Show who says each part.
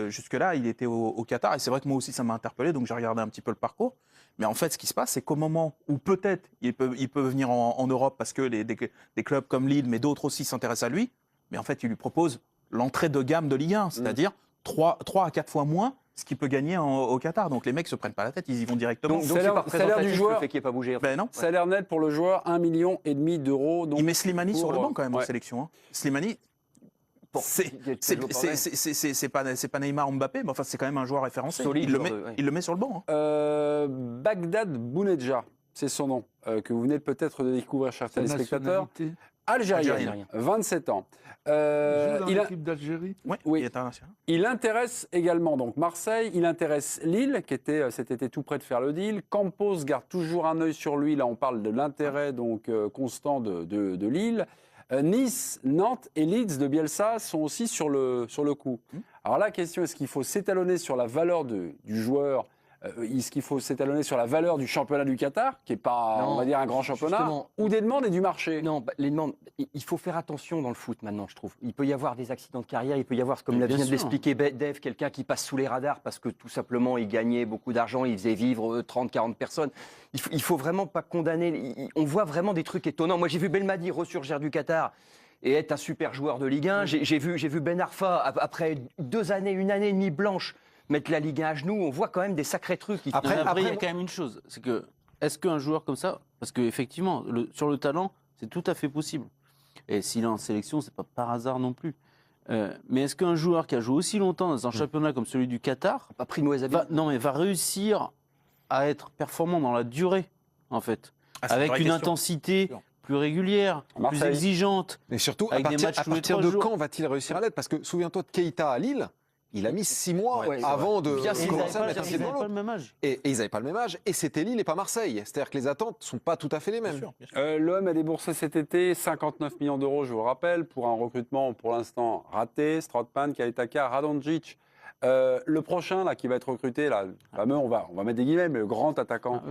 Speaker 1: Jusque-là, il était au Qatar, et c'est vrai que moi aussi, ça m'a interpellé, donc j'ai regardé un petit peu le parcours. Mais en fait, ce qui se passe, c'est qu'au moment où peut-être il peut venir en Europe parce que des clubs comme Lille, mais d'autres aussi s'intéressent à lui, mais en fait, il lui propose l'entrée de gamme de Ligue 1, c'est-à-dire 3 à 4 fois moins ce qu'il peut gagner au Qatar. Donc les mecs se prennent pas la tête, ils y vont directement.
Speaker 2: Donc c'est pas
Speaker 3: salaire du
Speaker 2: représentatif
Speaker 3: joueur.
Speaker 2: le fait qu'il n'ait pas bougé. En fait.
Speaker 1: Ben non.
Speaker 3: Salaire net pour le joueur, 1,5 million d'euros. Donc
Speaker 1: Il met Slimani sur le banc quand même en
Speaker 3: ouais.
Speaker 1: sélection. Hein. Slimani, c'est pas Neymar ou Mbappé, mais enfin c'est quand même un joueur référencé.
Speaker 2: Solide,
Speaker 1: il le met sur le banc. Hein.
Speaker 3: Bagdad Bounedja, c'est son nom, que vous venez peut-être de découvrir, chers téléspectateurs. Algérien, 27 ans.
Speaker 4: Il joue dans l'équipe d'Algérie.
Speaker 1: Oui, il est international.
Speaker 3: Il intéresse également donc Marseille, il intéresse Lille, qui était cet été tout près de faire le deal. Campos garde toujours un œil sur lui. Là, on parle de l'intérêt donc constant de Lille. Nice, Nantes et Leeds de Bielsa sont aussi sur le coup. Alors la question, est-ce qu'il faut s'étalonner sur la valeur du joueur? Est-ce qu'il faut s'étalonner sur la valeur du championnat du Qatar, qui n'est pas,
Speaker 2: Non,
Speaker 3: on va dire, un grand championnat, ou des demandes et du marché?
Speaker 2: Non, les demandes, il faut faire attention dans le foot maintenant, je trouve. Il peut y avoir des accidents de carrière, il peut y avoir, comme vient de l'expliquer Dave, quelqu'un qui passe sous les radars parce que tout simplement il gagnait beaucoup d'argent, il faisait vivre 30, 40 personnes. Il faut vraiment pas condamner. On voit vraiment des trucs étonnants. Moi, j'ai vu Belmadi ressurgir du Qatar et être un super joueur de Ligue 1. J'ai vu Ben Arfa, après 2 années, 1 année et demie blanche, mettre la Ligue 1 à genoux. On voit quand même des sacrés trucs.
Speaker 4: Après, il y a quand même une chose, c'est que est-ce qu'un joueur comme ça, parce qu'effectivement, sur le talent, c'est tout à fait possible. Et s'il est en sélection, c'est pas par hasard non plus. Mais est-ce qu'un joueur qui a joué aussi longtemps dans un championnat comme celui du Qatar,
Speaker 2: pas pris de
Speaker 4: va réussir à être performant dans la durée, en fait, avec une intensité plus régulière, plus exigeante.
Speaker 5: Mais surtout, à
Speaker 4: avec des matchs
Speaker 5: partir
Speaker 4: tous les
Speaker 5: de
Speaker 4: 3 jours.
Speaker 5: quand va-t-il réussir à l'être? Parce que souviens-toi de Keita à Lille, il a mis 6 mois avant de commencer à mettre un pied dans
Speaker 4: Ils n'avaient pas
Speaker 5: l'eau.
Speaker 4: le même âge.
Speaker 5: Et ils n'avaient pas le même âge, et c'était Lille et pas Marseille. C'est-à-dire que les attentes ne sont pas tout à fait les mêmes.
Speaker 1: Bien sûr.
Speaker 3: L'OM a déboursé cet été 59 millions d'euros, je vous le rappelle, pour un recrutement pour l'instant raté. Strootman, Kalitaka, Radonjic. Le prochain là, qui va être recruté, là, le fameux, on va mettre des guillemets, mais le grand attaquant